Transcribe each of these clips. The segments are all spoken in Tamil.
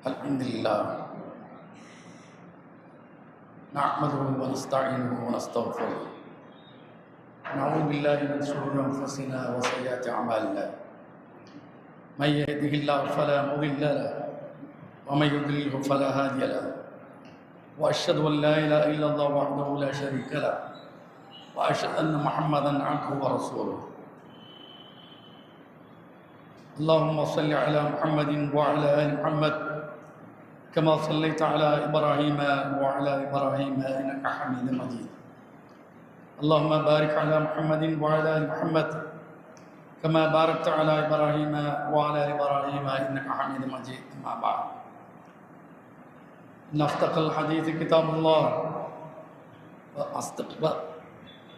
الحمدللہ نحمده ونستعینه ونستغفره نعوذ باللہ من شرور انفسنا وسیئات اعمالنا من يهده الله فلا مضل له ومن يضلل فلا هادي له واشهد ان لا اله الا الله وحده لا شريك له واشهد ان محمدا عبده ورسوله اللهم صل على محمد وعلى ال محمد كما صليت على إبراهيم وعلى إبراهيم إنك حميد مجيد اللهم بارك على محمد وعلى آل محمد كما باركت على إبراهيم وعلى إبراهيم إنك حميد مجيد أما بعد إن أصدق الحديث كتاب الله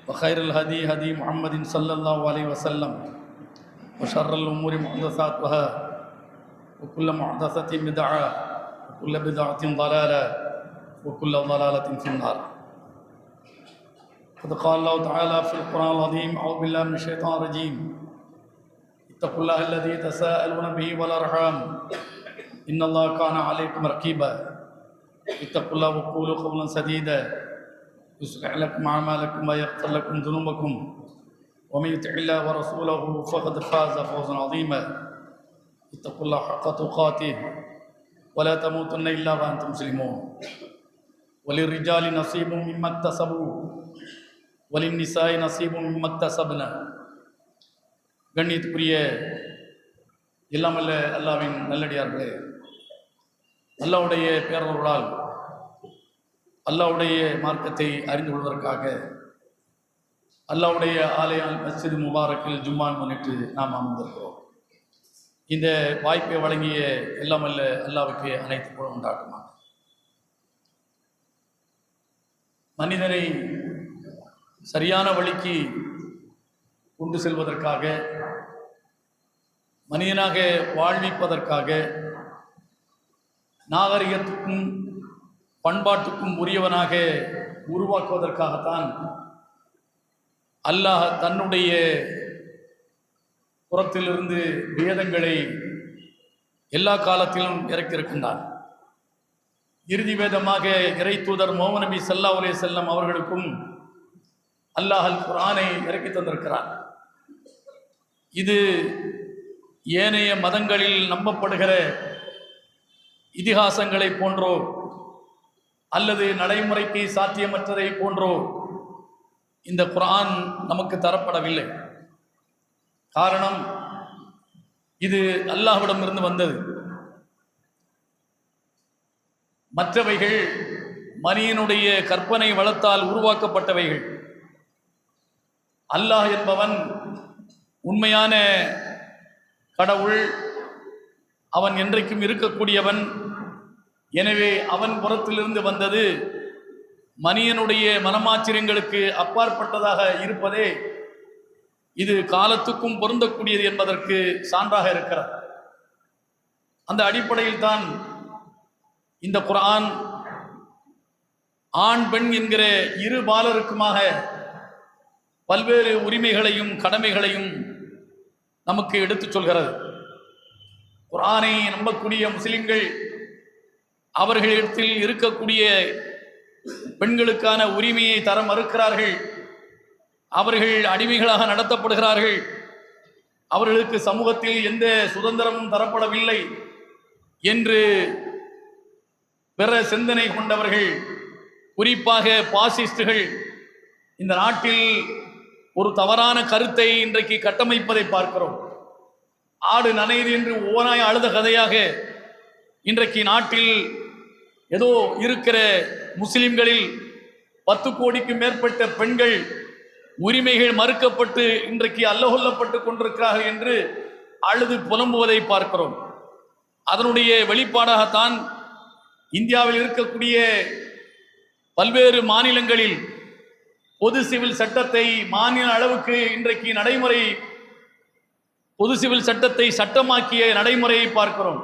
وخير الهدي هدي محمد صلى الله عليه وسلم وشر الأمور محدثاتها وكل محدثة بدعة وكل بدعة ضلالة وكل ضلالة في النار قد قال الله تعالى في القرآن العظيم أعوذ بالله من الشيطان الرجيم اتقوا الله الذي تساءلون به والأرحام إن الله كان عليكم رقيبا اتقوا الله وقولوا قولا سديدا يصلح لكم أعمالكم ويغفر لكم ذنوبكم ومن يطع الله ورسوله فقد فاز فوزا عظيما اتقوا الله حق تقاته ولا تموتن إلا وأنتم مسلمون وللرجال نصيب مما اكتسبوا وللنساء نصيب مما اكتسبنا கண்ணியத்துக்குரிய எல்லாம் அல்ல அல்லாஹ்வின் நல்லடியார்களே, அல்லாஹ்வுடைய பேரருளால் அல்லாஹ்வுடைய மார்க்கத்தை அறிந்து கொள்வதற்காக அல்லாஹ்வுடைய ஆலயம் மஸ்ஜித் முபாரக்கில் ஜும்மான் முன்னிட்டு நாம் அமர்ந்திருக்கிறோம். இந்த வாய்ப்பை வழங்கிய எல்லாம் அல்ல அல்லாஹ்வுக்கு அனைத்து புகழும் உண்டாகுமா. மனிதனை சரியான வழிக்கு கொண்டு செல்வதற்காக, மனிதனாக வாழ்விப்பதற்காக, நாகரிகத்துக்கும் பண்பாட்டுக்கும் உரியவனாக உருவாக்குவதற்காகத்தான் அல்லாஹ் தன்னுடைய புறத்திலிருந்து வேதங்களை எல்லா காலத்திலும் இறக்கியிருக்கின்றார். இறுதி வேதமாக இறை தூதர் முஹம்மது நபி ஸல்லல்லாஹு அலைஹி வஸல்லம் அவர்களுக்கும் அல்லாஹ் அல் குர்ஆனை இறக்கி தந்திருக்கிறார். இது ஏனைய மதங்களில் நம்பப்படுகிற இதிகாசங்களை போன்றோ அல்லது நடைமுறைக்கு சாத்தியமற்றதை போன்றோ இந்த குர்ஆன் நமக்கு தரப்படவில்லை. காரணம், இது அல்லாஹ்விடமிருந்து வந்தது. மற்றவைகள் மனிதனுடைய கற்பனை வளத்தால் உருவாக்கப்பட்டவைகள். அல்லாஹ் என்பவன் உண்மையான கடவுள், அவன் என்றைக்கும் இருக்கக்கூடியவன். எனவே அவன் புறத்திலிருந்து வந்தது மனிதனுடைய மனமாச்சரியங்களுக்கு அப்பாற்பட்டதாக இருப்பதே இது காலத்துக்கும் பொருந்தக்கூடியது என்பதற்கு சான்றாக இருக்கிறது. அந்த அடிப்படையில் தான் இந்த குர்ஆன் ஆண் பெண் என்கிற இரு பாலருக்குமாக பல்வேறு உரிமைகளையும் கடமைகளையும் நமக்கு எடுத்துச் சொல்கிறது. குர்ஆனை நம்பக்கூடிய முஸ்லிம்கள் அவர்களிடத்தில் இருக்கக்கூடிய பெண்களுக்கான உரிமையை தர மறுக்கிறார்கள். அவர்கள் அடிமைகளாக நடத்தப்படுகிறார்கள். அவர்களுக்கு சமூகத்தில் எந்த சுதந்திரமும் தரப்படவில்லை என்று பிற சிந்தனை கொண்டவர்கள், குறிப்பாக பாசிஸ்டுகள் இந்த நாட்டில் ஒரு தவறான கருத்தை இன்றைக்கு கட்டமைப்பதை பார்க்கிறோம். ஆடு நனைது என்று ஓனாய் அழுத கதையாக இன்றைக்கு நாட்டில் ஏதோ இருக்கிற முஸ்லிம்களில் 10 கோடிக்கு மேற்பட்ட பெண்கள் உரிமைகள் மறுக்கப்பட்டு இன்றைக்கு அல்லகொல்லப்பட்டு கொண்டிருக்கிறார்கள் என்று அழுது புலம்புவதை பார்க்கிறோம். அதனுடைய வெளிப்பாடாகத்தான் இந்தியாவில் இருக்கக்கூடிய பல்வேறு மாநிலங்களில் பொது சிவில் சட்டத்தை மாநில அளவுக்கு இன்றைக்கு பொது சிவில் சட்டத்தை சட்டமாக்கிய நடைமுறையை பார்க்கிறோம்.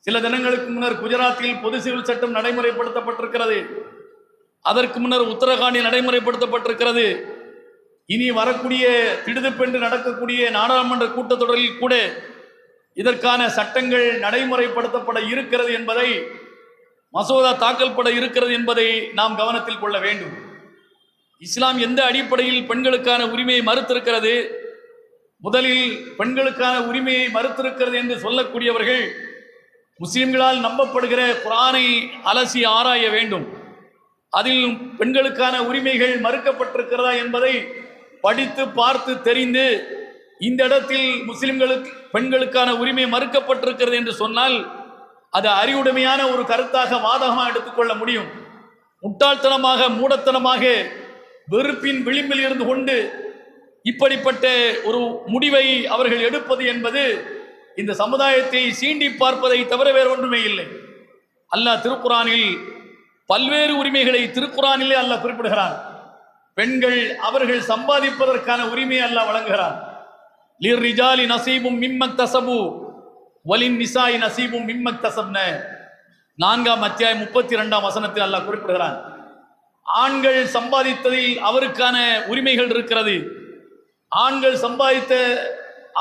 சில தினங்களுக்கு முன்னர் குஜராத்தில் பொது சிவில் சட்டம் நடைமுறைப்படுத்தப்பட்டிருக்கிறது. அதற்கு முன்னர் உத்தரகாண்டில் நடைமுறைப்படுத்தப்பட்டிருக்கிறது. இனி வரக்கூடிய திடுதிப்பென்று நடக்கக்கூடிய நாடாளுமன்ற கூட்டத்தொடரில் கூட இதற்கான சட்டங்கள் நடைமுறைப்படுத்தப்பட இருக்கிறது என்பதை, மசோதா தாக்கல் பட இருக்கிறது என்பதை நாம் கவனத்தில் கொள்ள வேண்டும். இஸ்லாம் எந்த அடிப்படையில் பெண்களுக்கான உரிமையை மறுத்திருக்கிறது? முதலில் பெண்களுக்கான உரிமையை மறுத்திருக்கிறது என்று சொல்லக்கூடியவர்கள் முஸ்லிம்களால் நம்பப்படுகிற குர்ஆனை அலசி ஆராய வேண்டும். அதில் பெண்களுக்கான உரிமைகள் மறுக்கப்பட்டிருக்கிறதா என்பதை படித்து பார்த்து தெரிந்து, இந்த இடத்தில் முஸ்லிம்களுக்கு பெண்களுக்கான உரிமை மறுக்கப்பட்டிருக்கிறது என்று சொன்னால் அது அறிவுடைமையான ஒரு கருத்தாக வாதகமாக எடுத்துக்கொள்ள முடியும். முட்டாள்தனமாக, மூடத்தனமாக, வெறுப்பின் விளிம்பில் இருந்து கொண்டு இப்படிப்பட்ட ஒரு முடிவை அவர்கள் எடுப்பது என்பது இந்த சமுதாயத்தை சீண்டி பார்ப்பதை தவிர வேறு ஒன்றுமே இல்லை. அல்லாஹ் திருக்குரானில் பல்வேறு உரிமைகளை திருக்குரானிலே அல்லாஹ் குறிப்பிடுகிறார். பெண்கள் அவர்கள் சம்பாதிப்பதற்கான உரிமையை அல்லாஹ் வழங்குகிறார். லிர்ரிஜாலி நஸீபும் மிம்மக்தஸபு வலின் நிசாஇ நஸீபும் மிம்மக்தஸப்ன. 4ஆம் அத்தியாயம் 32ஆம் வசனத்தில் அல்லாஹ் குறிப்பிடுகிறான். ஆண்கள் சம்பாதித்ததில் அவருக்கான உரிமைகள் இருக்கிறது. ஆண்கள் சம்பாதித்த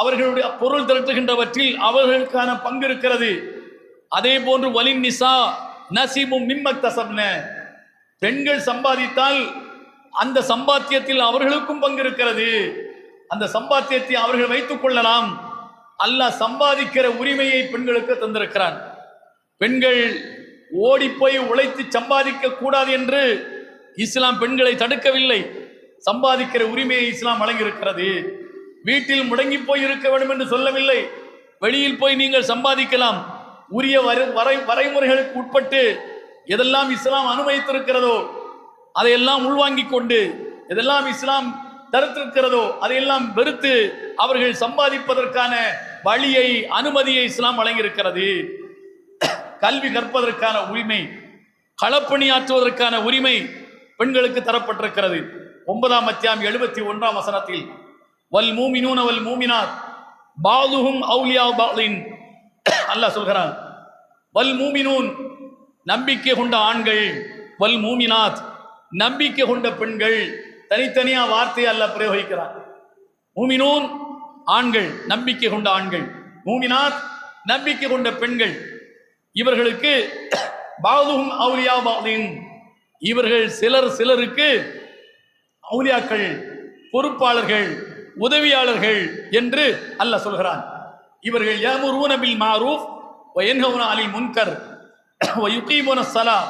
அவர்களுடைய பொருள் திரட்டுகின்றவற்றில் அவர்களுக்கான பங்கு இருக்கிறது. அதே போன்று வலின் நிசா நசீபும் மிம்மக்தஸப்ன. பெண்கள் சம்பாதித்தால் அந்த சம்பாத்தியத்தில் அவர்களுக்கும் பங்கு இருக்கிறது. அந்த சம்பாத்தியத்தை அவர்கள் வைத்துக் கொள்ளலாம். அல்லாஹ் சம்பாதிக்கிற உரிமையை பெண்களுக்கு தந்திருக்கிறான். பெண்கள் ஓடிப்போய் உழைத்து சம்பாதிக்க கூடாது என்று இஸ்லாம் பெண்களை தடுக்கவில்லை. சம்பாதிக்கிற உரிமையை இஸ்லாம் வழங்கியிருக்கிறது. வீட்டில் முடங்கி போய் இருக்க வேண்டும் என்று சொல்லவில்லை. வெளியில் போய் நீங்கள் சம்பாதிக்கலாம். உரிய வரைமுறைகளுக்கு உட்பட்டு எதெல்லாம் இஸ்லாம் அனுமதித்திருக்கிறதோ அதையெல்லாம் உள்வாங்கிக் கொண்டு, எதெல்லாம் இஸ்லாம் தடுத்திருக்கிறதோ அதையெல்லாம் வெறுத்து அவர்கள் சம்பாதிப்பதற்கான வழியை, அனுமதியை இஸ்லாம் வழங்கியிருக்கிறது. கல்வி கற்பதற்கான உரிமை, களப்பணியாற்றுவதற்கான உரிமை பெண்களுக்கு தரப்பட்டிருக்கிறது. 9ஆம் அத்தியாயம் 71ஆம் வசனத்தில் வல் மூமினூன வல் மூமினாத் பாதுஹும் அவுலியா பாலின் அல்லாஹ் சொல்கிறான். வல் மூமினூன் நம்பிக்கை கொண்ட ஆண்கள், வல் மூமினாத் நம்பிக்கை கொண்ட பெண்கள். தனித்தனியா வார்த்தையை அல்லாஹ் பிரயோகிக்கிறான். மூமினூன் ஆண்கள், நம்பிக்கை கொண்ட ஆண்கள். மூமினாத் நம்பிக்கை கொண்ட பெண்கள். இவர்களுக்கு பாதுஹும் அவுலியா பாலின், இவர்கள் சிலருக்கு அவுலியாக்கள், பொறுப்பாளர்கள், உதவியாளர்கள் என்று அல்லாஹ் சொல்கிறான். இவர்கள் யஅமுரூன பில் மஅரூஃப் வ யன்ஹவுன அனில் முன்கர் வ யுகீமுன ஸலா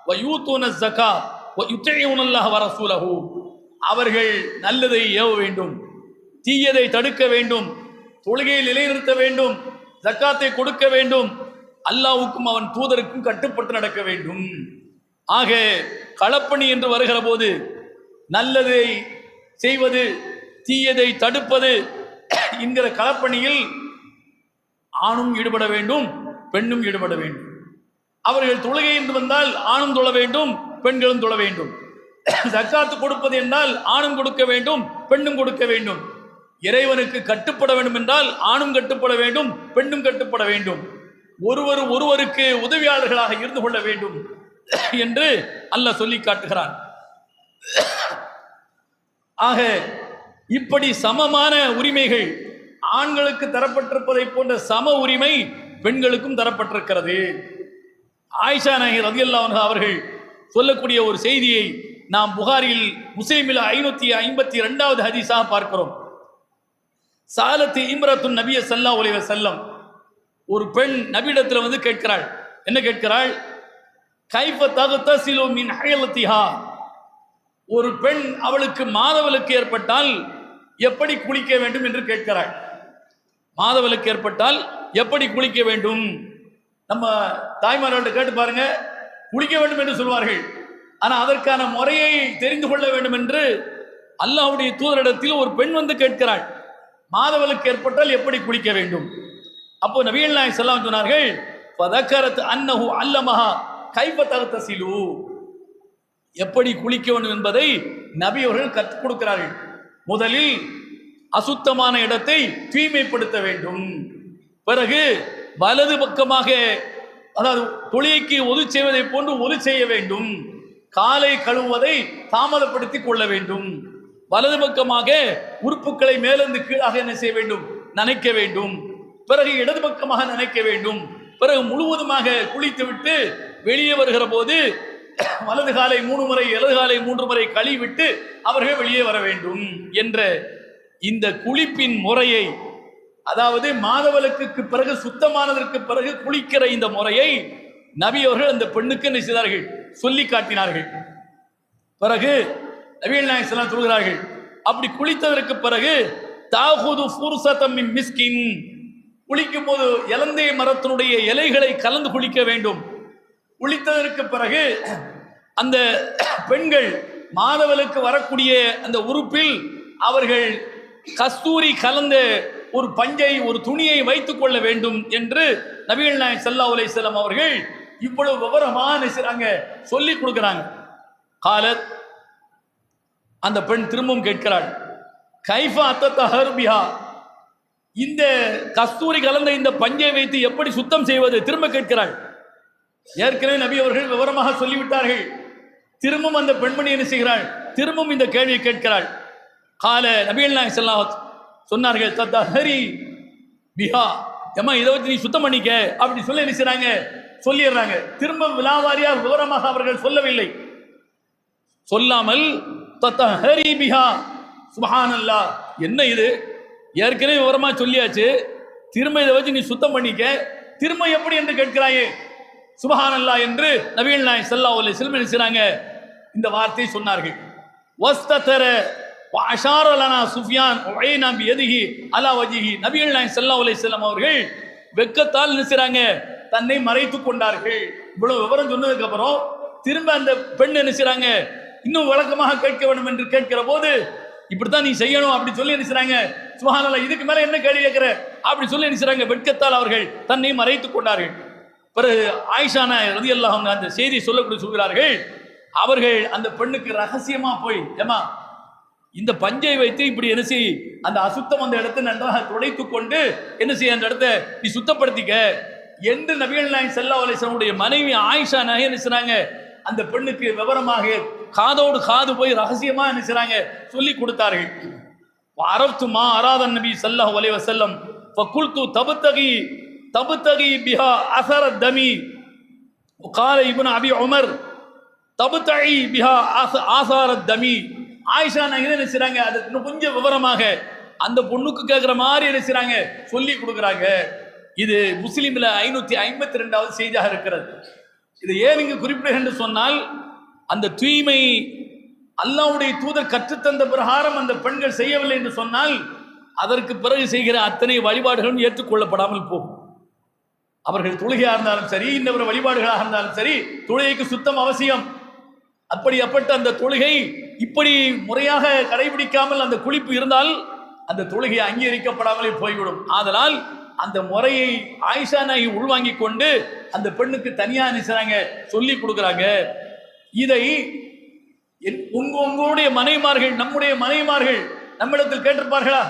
வ யூதுன ஸகா வ யுதீஉன அல்லாஹ வ ரசூலஹு. அவர்கள் நல்லதை ஏவ வேண்டும், தீயதை தடுக்க வேண்டும், தொழுகையை நிலைநிறுத்த வேண்டும், ஜக்காத்தை கொடுக்க வேண்டும், அல்லாஹ்வுக்கும் அவன் தூதருக்கும் கட்டுப்பட்டு நடக்க வேண்டும். ஆக களப்பணி என்று வருகிற போது நல்லதை செய்வது, தீயதை தடுப்பது என்கிற களப்பணியில் ஆணும் ஈடுபட வேண்டும், பெண்ணும் ஈடுபட வேண்டும். அவர்கள் தொழுகை என்று வந்தால் ஆணும் தொழ வேண்டும், பெண்களும் தொழ வேண்டும். ஜக்காத்து கொடுப்பது என்றால் ஆணும் கொடுக்க வேண்டும், பெண்ணும் கொடுக்க வேண்டும். இறைவனுக்கு கட்டுப்பட வேண்டும் என்றால் ஆணும் கட்டுப்பட வேண்டும், பெண்ணும் கட்டுப்பட வேண்டும். ஒருவருக்கு உதவியாளர்களாக இருந்து கொள்ள வேண்டும் என்று அல்லாஹ் சொல்லி காட்டுகிறான். ஆக இப்படி சமமான உரிமைகள் ஆண்களுக்கு தரப்பட்டிருப்பதை போன்ற சம உரிமை பெண்களுக்கும் தரப்பட்டிருக்கிறது. ஆயிஷா நாயகி ரலியல்லாஹு அன்ஹா அவர்கள் சொல்லக்கூடிய ஒரு செய்தியை நாம் புகாரில், முஸ்லிமில் 552வது ஹதீஸாக பார்க்கிறோம். சாலத்து இம்ரத்துன் நபிய ஸல்லல்லாஹு அலைஹி வஸல்லம், ஒரு பெண் நபியிடத்தில் வந்து கேட்கிறாள். என்ன கேட்கிறாள்? கைஃப தக்தஸிலு மின் ஹைலத்திஹா. ஒரு பெண் அவளுக்கு மாதவிலக்கு ஏற்பட்டால் எப்படி குளிக்க வேண்டும் என்று கேட்கிறாள். மாதவிலக்கு ஏற்பட்டால் எப்படி குளிக்க வேண்டும்? நம்ம தாய்மார்கள்ட்ட கேட்டு பாருங்க, குளிக்க வேண்டும் என்று சொல்வார்கள். ஆனால் அதற்கான முறையை தெரிந்து கொள்ள வேண்டும் என்று அல்லாஹ்வுடைய தூதரிடத்தில் ஒரு பெண் வந்து கேட்கிறாள். மாதவிலக்கு ஏற்பட்டால் எப்படி குளிக்க வேண்டும்? அப்போ நபிகள் நாயகம் ஸல்லல்லாஹு அலைஹி வஸல்லம் சொன்னார்கள், ஃபதக்கரத் அன்னஹு அல்லமஹா கைஃப தக்தஸிலு. எப்படி குளிக்க வேண்டும் என்பதை நபி அவர்கள் கற்றுக் கொடுக்கிறார்கள். முதலில் அசுத்தமான இடத்தை தூய்மைப்படுத்த வேண்டும். பிறகு வலது பக்கமாக, அதாவது தொழிலைக்கு ஒது செய்வதை போன்று ஒது செய்ய வேண்டும். காலை கழுவுவதை தாமதப்படுத்திக் கொள்ள வேண்டும். வலது பக்கமாக உறுப்புகளை மேலிருந்து கீழாக என்ன செய்ய வேண்டும்? நனைக்க வேண்டும். பிறகு இடது பக்கமாக நினைக்க வேண்டும், பிறகு முழுவதுமாக குளித்துவிட்டு வெளியே வருகிற போது வலது காலை 3 முறை இடது காலை 3 முறை கழுவிட்டு அவர்கள் வெளியே வர வேண்டும் என்ற இந்த குளிப்பின் முறையை, அதாவது மாதவிலக்குக்கு பிறகு சுத்தமானதற்கு பிறகு குளிக்கிற இந்த முறையை நபி அவர்கள் அந்த பெண்ணுக்கு என்ன செய்தார்கள், சொல்லி காட்டினார்கள். பிறகு நபிகள் நாயகம் ஸல்லல்லாஹு அலைஹி வஸல்லம் சொல்கிறார்கள், அப்படி குளித்ததற்கு பிறகு தாஹுது ஃபுர்ஸதம் மின் மிஸ்கின், குளிக்கும் போது இலந்தை மரத்தினுடைய இலைகளை கலந்து குளிக்க வேண்டும். குளித்ததற்கு பிறகு அந்த பெண்கள் மாதவிலக்கு வரக்கூடிய அந்த உறுப்பில் அவர்கள் கஸ்தூரி கலந்த ஒரு பஞ்சை, ஒரு துணியை வைத்துக் கொள்ள வேண்டும் என்று நபிகள் நாயகம் ஸல்லல்லாஹு அலைஹி வஸல்லம் அவர்கள் இவ்வளவு விவரமான சொல்லி கொடுக்கிறாங்க. காலத், அந்த பெண் திரும்பவும் கேட்கிறாள், கைஃபா அத்தஹர் பிஹா, இந்த கஸ்தூரி கலந்த இந்த பஞ்சை வைத்து எப்படி சுத்தம் செய்வது? திரும்ப கேட்கிறாள். ஏற்கனவே நபி அவர்கள் விவரமாக சொல்லிவிட்டார்கள். திரும்பவும் அந்த பெண்மணி என்ன செய்கிறாள், திரும்பவும் இந்த கேள்வியை கேட்கிறாள். கால நபிகள் நாயகம் ஸல்லல்லாஹு அலைஹி வஸல்லம் சொன்னார்கள், தத்தஹரி பிஹா, ஏமா இதை வச்சு நீ சுத்தம் பண்ணிக்க அப்படி சொல்லி என்ன செய்றாங்க, சொல்லிடுறாங்க. திரும்ப விலாவாரியா விவரமாக அவர்கள் சொல்லவில்லை. சொல்லாமல் தத்தஹரி பிஹா, சுப்ஹானல்லாஹ், என்ன இது, ஏற்கனவே விவரமா சொல்லியாச்சு, திரும்ப இதை வச்சு நீ சுத்தம் பண்ணிக்க, திரும்ப எப்படி என்று கேட்கிறாயே, சுப்ஹானல்லாஹ் என்று நபிகள் நாயகம் ஸல்லல்லாஹு அலைஹி வஸல்லம் நினைச்சாங்க இந்த வார்த்தையை சொன்னார்கள். வஸ்ததர வஅஷார லனா சுஃபியான் உஐனா பியதிஹி அலா வஜிஹி, நபிகள் நாயகம் ஸல்லல்லாஹு அலைஹி வஸல்லம் அவர்கள் வெட்கத்தால் நினைச்சாங்க, தன்னை மறைத்துக் கொண்டார்கள். இவ்வளவு விவரம் சொன்னதுக்கு அப்புறம் திரும்ப அந்த பெண் நினைச்சாங்க இன்னும் விளக்கமாக கேட்க வேண்டும் என்று கேட்கிற போது, இப்படித்தான் நீ செய்யணும் அப்படி சொல்லி நினைச்சாங்க. சுப்ஹானல்லாஹ், இதுக்கு மேல என்ன கேள்வி கேட்கிற அப்படி சொல்லி நினைச்சாங்க. வெட்கத்தால் அவர்கள் தன்னை மறைத்துக் கொண்டார்கள். பிறகு ஆயிஷா ரலியல்லாஹு அன்ஹா அந்த செய்தி சொல்லக்கூடிய சொல்கிறார்கள், அவர்கள் அந்த பெண்ணுக்கு ரகசியமா போய், ஏமா இந்த பஞ்சை வைத்து இப்படி என்ன செய், அந்த அசுத்தம் அந்த இடத்தை நன்றாக துடைத்துக் கொண்டு என்ன செய்ய, அந்த இடத்தை நீ சுத்தப்படுத்திக்க என்று நபிகள் நாயகம் ஸல்லல்லாஹு அலைஹி வஸல்லம் மனைவி ஆயிஷா நாயகம் என்ன செய்றாங்க, அந்த பெண்ணுக்கு விவரமாக காதோடு காது போய் ரகசியமா என்ன செய்றாங்க, சொல்லி கொடுத்தார்கள். அரஃப்து மா அராத நபி ஸல்லல்லாஹு அலைஹி வஸல்லம் ஃபகுல்து தபுத்தகி பிஹா அஸர தமி وقال ابن ابي عمر தபுத்தகி பிஹா ஆசார தமி. ஆயிஷா நாயகம் என்ன செய்றாங்க, அது இன்னும் கொஞ்சம் விவரமாக அந்த பொண்ணுக்கு கேட்கிற மாதிரி என்ன செய்றாங்க, சொல்லி கொடுக்குறாங்க. இது முஸ்லிம்ல 552வது செய்தியாக இருக்கிறது. இது ஏன் இங்கு குறிப்பிடுகிறேன் என்று சொன்னால், அந்த தூய்மை அல்லாஹ்வுடைய தூதர் கற்றுத்தந்த பிரகாரம் அந்த பெண்கள் செய்யவில்லை என்று சொன்னால் அதற்கு பிறகு செய்கிற அத்தனை வழிபாடுகளும் ஏற்றுக்கொள்ளப்படாமல் போகும். அவர்கள் தொழுகையாக இருந்தாலும் சரி, இன்னொரு வழிபாடுகளாக இருந்தாலும் சரி, தொழுகைக்கு சுத்தம் அவசியம். அப்படிப்பட்ட அந்த தொழுகை இப்படி முறையாக கடைபிடிக்காமல் அந்த குளிப்பு இருந்தால் அந்த தொழுகை அங்கீகரிக்கப்படாமலே போய்விடும். ஆதலால் அந்த முறையை ஆயிஷா நாயகி உள்வாங்கிக் கொண்டு அந்த பெண்ணுக்கு தனியா நினைச்சாங்க, சொல்லி கொடுக்குறாங்க. இதை உங்களுடைய மனைவிமார்கள், நம்முடைய மனைவிமார்கள் நம்மிடத்தில் கேட்டிருப்பார்களா,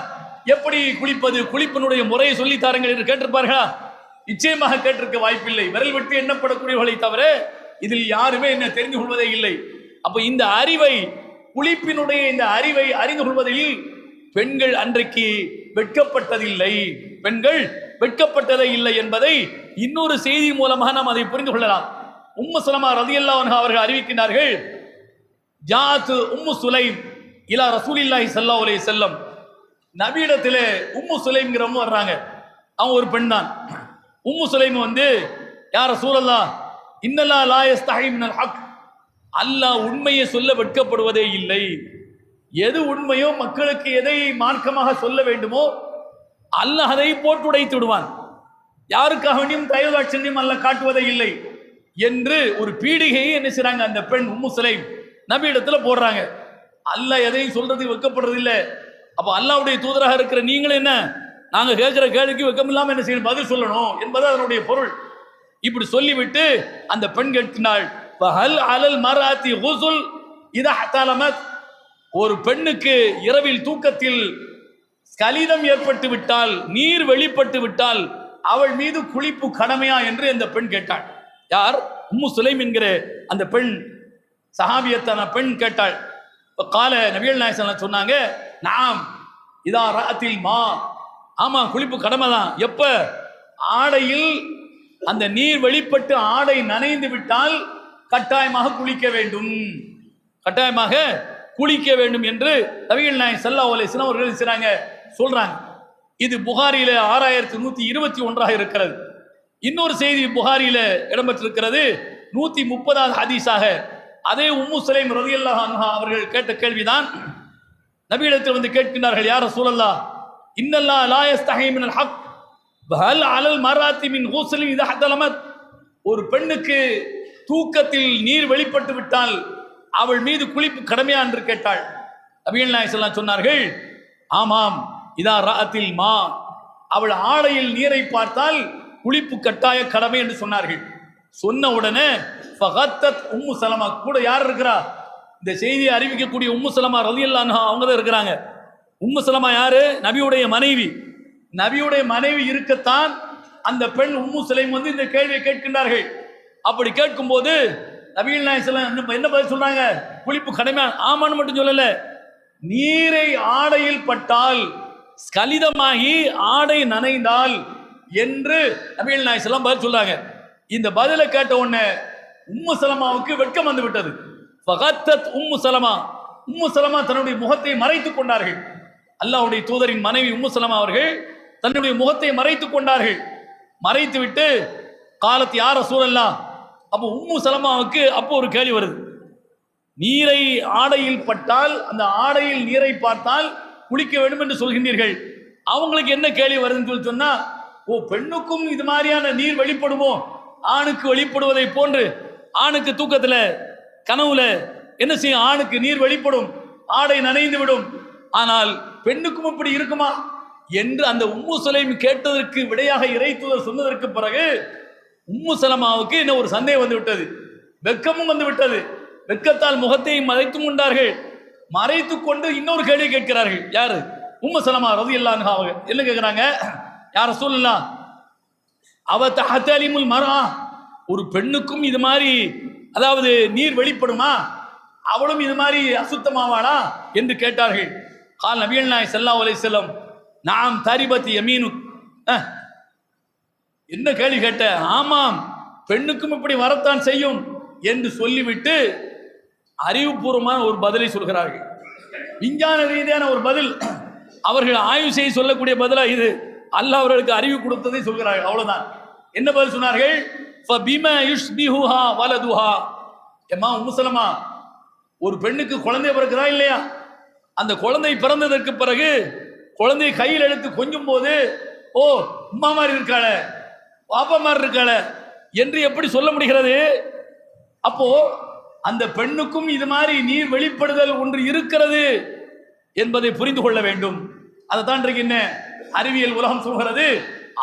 எப்படி குளிப்பது, குளிப்பினுடைய முறையை சொல்லி தாருங்கள் என்று கேட்டிருப்பார்களா? நிச்சயமாக கேட்டிருக்க வாய்ப்பில்லை. விரல் விட்டு எண்ணப்படக்கூடியவர்களை தவிர இதில் யாருமே என்ன தெரிந்து கொள்வதே இல்லை. அப்ப இந்த அறிவை, குளிப்பினுடைய இந்த அறிவை அறிந்து கொள்வதில் பெண்கள் அன்றைக்கு வெட்கப்பட்டதில்லை, பெண்கள் வெட்கப்பட்டதே இல்லை என்பதை இன்னொரு செய்தி மூலமாக நாம் அதை புரிந்து கொள்ளலாம். உம்மு சலமா ரலியல்லாஹு அன்ஹா அவர்கள் அறிவிக்கிறார்கள், ஜாத் உம்மு சுலைம் இலா ரசூலில்லாஹி ஸல்லல்லாஹு அலைஹி வஸல்லம், நபியிடத்திலே உம்மு சுலைம்ங்கிறவங்க வர்றாங்க. அவங்க ஒரு பெண் தான். உம்மு சுலைம் வந்து, யா ரசூலல்லாஹ் இன்னல்லாஹ் லா யஸ்தஹி மினல் ஹக், அல்லாஹ் உண்மையை சொல்ல வெட்கப்படுவதே இல்லை. எது உண்மையோ, மக்களுக்கு எதை மார்க்கமாக சொல்ல வேண்டுமோ அல்லாஹ் அதை போட்டு உடைத்து விடுவான். யாருக்காக வேண்டியும் தயவுதாட்சண்யம் அல்லாஹ் காட்டுவதே இல்லை என்று ஒரு பீடிகையை என்ன செய்றாங்க, அந்த பெண் உம்மு சுலைம் நபி இடத்துல போடுறாங்க. அல்லாஹ் எதையும் சொல்றதுக்கு வெட்கப்படுறது இல்லை. அப்போ அல்லாஹ்வுடைய தூதராக இருக்கிற நீங்கள் என்ன, நாங்க கேட்கிற கேள்விக்கு வெட்கம் இல்லாம என்ன செய்யணும், பதில் சொல்லணும் என்பது அதனுடைய பொருள். இப்படி சொல்லிவிட்டு அந்த பெண் கேட்கிறாள், ஃபஹல் அலல் மர்அத்தி குஸுல் இதா ஹதலமத், ஒரு பெண்ணுக்கு இரவில் தூக்கத்தில் கலிதம் ஏற்பட்டு விட்டால், நீர் வெளிப்பட்டு விட்டால் அவள் மீது குளிப்பு கடமையா என்று அந்த பெண் கேட்டாள். யார்? உம்மு சுலைம் என்கிற அந்த பெண், சஹாபியத்தான பெண் கேட்டாள். கால நபிகள் நாயகம் சொன்னாங்க, நாம் இதா ரஅத்தில் மா, ஆமா, குளிப்பு கடமை தான். எப்ப ஆடையில் அந்த நீர் வெளிப்பட்டு ஆடை நனைந்து விட்டால் கட்டாயமாக குளிக்க வேண்டும், கட்டாயமாக குளிக்க வேண்டும் என்று நபிகள் நாயகம் ஸல்லல்லாஹு அலைஹி வஸல்லம் அவர்கள் சொல்றாங்க. இது புகாரியில 6121 இருக்கிறது. இன்னொரு செய்தி புகாரியில இடம்பெற்றிருக்கிறது 130வது ஹதீஸாக. அதே உம்மு சுலைம் ரலியல்லாஹு அன்ஹா அவர்கள் கேட்ட கேள்விதான். நபியிடத்தில் வந்து கேட்கின்றார்கள், யா ரசூலல்லாஹ், இன்னல்லாஹ் லா யஸ்தஹி மினல் ஹக் ஹல் அலல் மர்அத்தி மின் குஸ்லின் இதா ஹதலமத். ஒரு பெண்ணுக்கு தூக்கத்தில் நீர் வெளிப்பட்டு விட்டால் அவள் மீது குளிப்பு கடமையா என்று கேட்டாள். நபிகள் நாயகம் ஸல்லல்லாஹு அலைஹி சொன்னார்கள், ஆமாம், இதா ரஅத்தில் மா, அவள் ஆடையில் நீரை பார்த்தால் குளிப்பு கட்டாய கடமை என்று சொன்னார்கள். சொன்ன உடனே ஃபகத்தத் உம்மு சலமா, கூட யார் இருக்கிறா? இந்த செய்தியை அறிவிக்கக்கூடிய உம்மு சலமா ரலியல்லாஹு அன்ஹா அவங்க தான் இருக்கிறாங்க. உம்மு சலமா யாரு? நபியுடைய மனைவி. நபியுடைய மனைவி இருக்கத்தான் அந்த பெண் உம்மு சுலைம் வந்து இந்த கேள்வியை கேட்கின்றார்கள். அப்படி கேட்கும்போது நபிகள் நாயகம் ஸல்லல்லாஹு அலைஹி வஸல்லம் என்ன பதில் சொன்னாங்க? குளிப்பு கடமை. ஆமான்னு மட்டும் சொல்லல, நீரை ஆடையில் பட்டால் ஸ்கலிதமாகி ஆடை நனைந்தால் என்று நபிகள் நாயகம் ஸல்லல்லாஹு அலைஹி வஸல்லம் பதில் சொல்றாங்க. இந்த பதிலை கேட்ட உடனே உம்மு சலமாவுக்கு வெட்கம் வந்து விட்டது. ஃபகத்தத் உம்மு சலமா, உம்மு சலமா தன்னுடைய முகத்தை மறைத்துக் கொண்டார்கள். அல்லாஹ்வுடைய தூதரின் மனைவி உம்மு சலமா அவர்கள் தன்னுடைய முகத்தை மறைத்துக் கொண்டார்கள். மறைத்து விட்டு காலத் யா ரசூலல்லாஹ், அப்போ உம்மு சலமாவுக்கு அப்போ ஒரு கேள்வி வருது. நீரை ஆடையில் பட்டால், அந்த ஆடையில் நீரை பார்த்தால் குளிக்க வேண்டும் என்று சொல்கின்றீர்கள், அவங்களுக்கு என்ன கேள்வி வருதுன்னு சொல்லி சொன்னா, ஓ, பெண்ணுக்கும் இது மாதிரியான நீர் வெளிப்படுமோ? ஆணுக்கு வெளிப்படுவதை போன்று ஆணுக்கு தூக்கத்துல கனவுல என்ன செய்யும்? ஆணுக்கு நீர் வெளிப்படும், ஆடை நனைந்து விடும், ஆனால் பெண்ணுக்கும் இப்படி இருக்குமா என்று அந்த உம்மு சுலைம் கேட்டதற்கு விடையாக இறைத்தூதர் சொன்னதற்கு பிறகு உம்மு சலமாவுக்கு என்ன ஒரு சந்தேகம் வந்து விட்டது, வெட்கமும் வந்து விட்டது. வெட்கத்தால் முகத்தை மறைத்துக் கொண்டார்கள். மறைத்துக் கொண்டு இன்னொரு கேள்வி கேட்கிறார்கள். யாரு? உம்மு சலமா ரலியல்லாஹு அன்ஹா அவங்க என்ன கேட்கிறாங்க? யா ரசூலல்லாஹ், அவ தஹதலிமுல் மர்ஆ, ஒரு பெண்ணுக்கும் இது மாதிரி அதாவது நீர் வெளிப்படுமா? அவளும் இது மாதிரி அசுத்தமாவாளா என்று கேட்டார்கள். கால் நபிகள் நாயகம் ஸல்லல்லாஹு அலைஹி வஸல்லம், நாம் தரிபத் யமீனு, என்ன கேள்வி கேட்ட? ஆமாம், பெண்ணுக்கும் இப்படி வரத்தான் செய்யும் என்று சொல்லிவிட்டு அறிவுபூர்வமான ஒரு பதிலை சொல்கிறார்கள். விஞ்ஞான ரீதியான ஒரு பதில், அவர்கள் ஆய்வு செய்து சொல்லக்கூடிய பதிலா இது. அல்லாஹ் அவர்களுக்கு அறிவு கொடுத்ததை சொல்கிறார்கள், அவ்வளவுதான். என்ன பதில் சொன்னார்கள்? ஃபபிமா யுஷ்பிஹுஹா வலதுஹா. ஏம்மா உம்மு சலமா, ஒரு பெண்ணுக்கு குழந்தை பிறகுதா இல்லையா? அந்த குழந்தை பிறந்ததற்கு பிறகு குழந்தையை கையில் எடுத்து கொஞ்சும் போது, ஓ, உம்மா மாதிரி இருக்காள, பாப்பா மாதிரி இருக்காள என்று எப்படி சொல்ல முடிகிறது? அப்போ அந்த பெண்ணுக்கும் இது மாதிரி நீர் வெளிப்படுதல் ஒன்று இருக்கிறது என்பதை புரிந்து கொள்ள வேண்டும். அதைத்தான் இன்றைக்கு என்ன அறிவியல் உலகம் சொல்கிறது,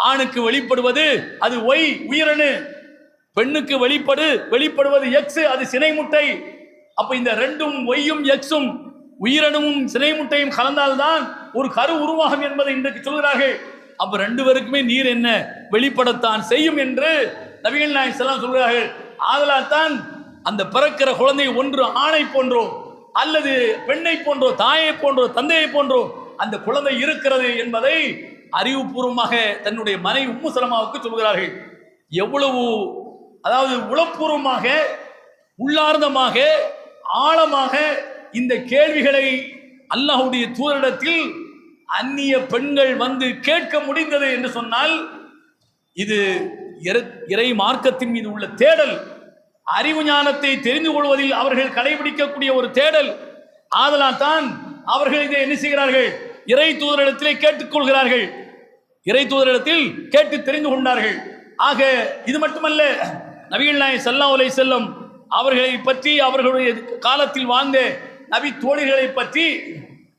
ஆணுக்கு வெளிப்படுவது அது ஒய், உயிரணு, பெண்ணுக்கு வெளிப்படுவது எக்ஸ், அது சினை முட்டை. அப்ப இந்த ரெண்டும் ஒய்யும் எக்ஸும் உயிரணுவும் சினை முட்டையும் கலந்தால்தான் ஒரு கரு உருவாகும் என்பதை இன்றைக்கு சொல்கிறார்கள். அப்ப ரெண்டு பேருக்குமே நீர் என்ன வெளிப்படத்தான் செய்யும் என்று நபிகள் நாயகம் ஸல்லல்லாஹு அலைஹி வஸல்லம் சொல்கிறார்கள். ஆதலால் தான் அந்த பிறக்கிற குழந்தை ஒன்று ஆணை போன்றோ அல்லது பெண்ணை போன்றோ, தாயை போன்றோ, தந்தையை போன்றோ அந்த குழந்தை இருக்கிறது என்பதை அறிவுபூர்வமாக தன்னுடைய மனைவி உம்மு சலமாவுக்கு சொல்கிறார்கள். எவ்வளவு அதாவது உளப்பூர்வமாக, உள்ளார்ந்தமாக, ஆழமாக இந்த கேள்விகளை அல்லாஹ்வுடைய தூதரிடத்தில் அந்நிய பெண்கள் வந்து கேட்க முடிந்தது என்று சொன்னால், இது இறை மார்க்கத்தின் மீது உள்ள தேடல், அறிவு ஞானத்தை தெரிந்து கொள்வதில் அவர்கள் கடைபிடிக்கக்கூடிய ஒரு தேடல். ஆதலால் தான் அவர்கள் இதை என்ன செய்கிறார்கள்? இறை தூதரிடத்திலே கேட்டுக்கொள்கிறார்கள், இறை தூதரிடத்தில் கேட்டு தெரிந்து கொண்டார்கள். ஆக இது மட்டுமல்ல, நபிகள் நாயகம் ஸல்லல்லாஹு அலைஹி வஸல்லம் அவர்களை பற்றி, அவர்களுடைய காலத்தில் வாழ்ந்த நபி தோழிகளை பற்றி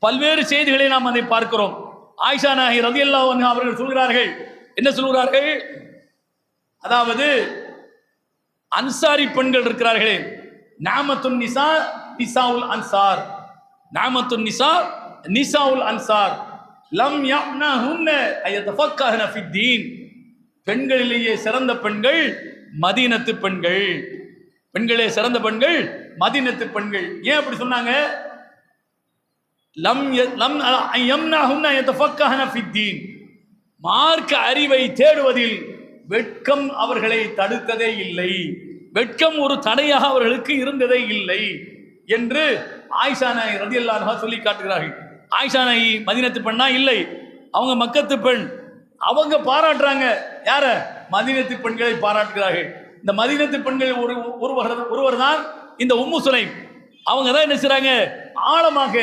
பல்வேறு செய்திகளை நாம் அதை பார்க்கிறோம். ஆயிஷா நாயகி ரலியல்லாஹு அன்ஹா அவர்கள் சொல்கிறார்கள், என்ன சொல்கிறார்கள்? அதாவது அன்சாரி பெண்கள் இருக்கிறார்களே, நாமத்துன் நிசா நிசாவுல் அன்சார், நாமத்துன் நிசா நிசாவுல் அன்சார், லம் யம்னஹுன்ன அயதஃபக்கஹன ஃபித்தீன், பெண்களிலேயே சிறந்த பெண்கள் மதீனத்து பெண்கள், பெண்களே சிறந்த பெண்கள் மதீனத்து பெண்கள். ஏன் அப்படி சொன்னாங்க? லம் யம்னஹுன்ன அயதஃபக்கஹன ஃபித்தீன், மார்க்க அறிவை தேடுவதில் வெட்கம் அவர்களை தடுத்ததே இல்லை, வெட்கம் ஒரு தடையாக அவர்களுக்கு இருந்ததே இல்லை என்று ஆயிஷா நாயகி ரலியல்லாஹு அன்ஹா சொல்லி காட்டுகிறார்கள். ஆயிஷா நாயகி மதீனத்து பெண்ணா? இல்லை, அவங்க மக்கத்து பெண். அவங்க பாராட்டுறாங்க யார? மதீனத்து பெண்களை பாராட்டுகிறார்கள். இந்த மதீனத்து பெண்கள் ஒருவர் தான் இந்த உம்மு சுலைம். அவங்க தான் என்ன செய்றாங்க, ஆழமாக